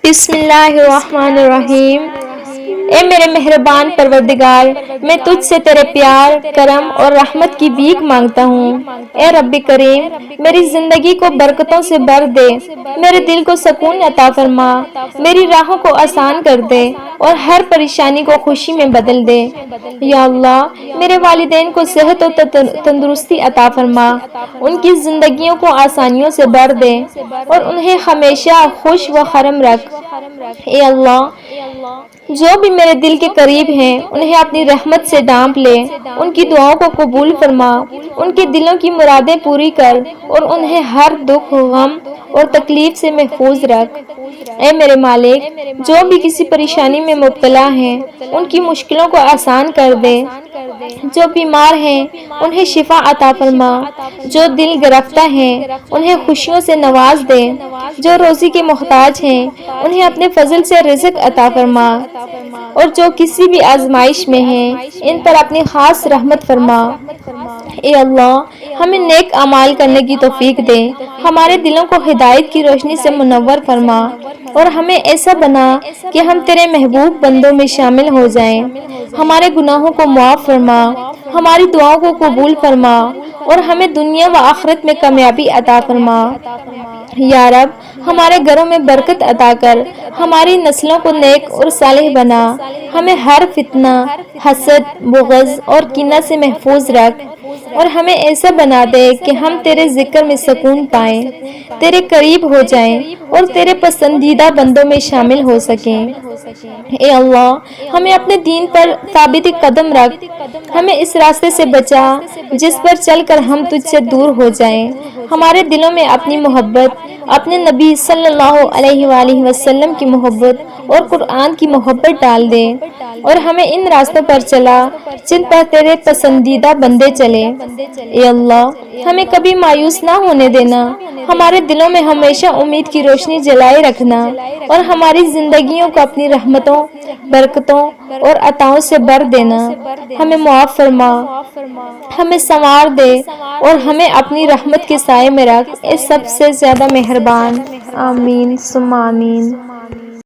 بسم اللہ الرحمن الرحیم۔ اے میرے مہربان پروردگار، میں تجھ سے تیرے پیار، کرم اور رحمت کی بھیک مانگتا ہوں۔ اے رب کریم، میری زندگی کو برکتوں سے بھر دے، میرے دل کو سکون عطا فرما، میری راہوں کو آسان کر دے اور ہر پریشانی کو خوشی میں بدل دے۔ یا اللہ، میرے والدین کو صحت و تندرستی عطا فرما، ان کی زندگیوں کو آسانیوں سے بھر دے اور انہیں ہمیشہ خوش و خرم رکھ۔ اے اللہ، جو بھی میرے دل کے قریب ہیں انہیں اپنی رحمت سے ڈھانپ لے، ان کی دعاؤں کو قبول فرما، ان کے دلوں کی مرادیں پوری کر اور انہیں ہر دکھ، غم اور تکلیف سے محفوظ رکھ۔ اے میرے مالک، جو بھی کسی پریشانی میں مبتلا ہیں ان کی مشکلوں کو آسان کر دے، جو بیمار ہیں انہیں شفا عطا فرما، جو دل گرفتہ ہیں انہیں خوشیوں سے نواز دے، جو روزی کے محتاج ہیں انہیں اپنے فضل سے رزق عطا فرما، اور جو کسی بھی آزمائش میں ہیں ان پر اپنی خاص رحمت فرما۔ اے اللہ، ہمیں نیک اعمال کرنے کی توفیق دے، ہمارے دلوں کو ہدایت کی روشنی سے منور فرما اور ہمیں ایسا بنا کہ ہم تیرے محبوب بندوں میں شامل ہو جائیں۔ ہمارے گناہوں کو معاف فرما، ہماری دعاؤں کو قبول فرما اور ہمیں دنیا و آخرت میں کامیابی عطا فرما۔ یا رب، ہمارے گھروں میں برکت عطا کر، ہماری نسلوں کو نیک اور صالح بنا، ہمیں ہر فتنہ، حسد، بغض اور کینہ سے محفوظ رکھ اور ہمیں ایسا بنا دے کہ ہم تیرے ذکر میں سکون پائیں، تیرے قریب ہو جائیں اور تیرے پسندیدہ بندوں میں شامل ہو سکیں۔ اے اللہ، ہمیں اپنے دین پر ثابت قدم رکھ، ہمیں اس راستے سے بچا جس پر چل کر ہم تجھ سے دور ہو جائیں۔ ہمارے دلوں میں اپنی محبت، اپنے نبی صلی اللہ علیہ وآلہ وسلم کی محبت اور قرآن کی محبت ڈال دے اور ہمیں ان راستوں پر چلا جن پر تیرے پسندیدہ بندے چلے۔ اے اللہ، ہمیں کبھی مایوس نہ ہونے دینا، ہمارے دلوں میں ہمیشہ امید کی روشنی جلائے رکھنا اور ہماری زندگیوں کو اپنی رحمتوں، برکتوں اور عطاؤں سے بھر دینا۔ ہمیں معاف فرما، ہمیں سنوار دے اور ہمیں اپنی رحمت کے سائے میں رکھ، اے سب سے زیادہ مہربان۔ آمین ثم آمین۔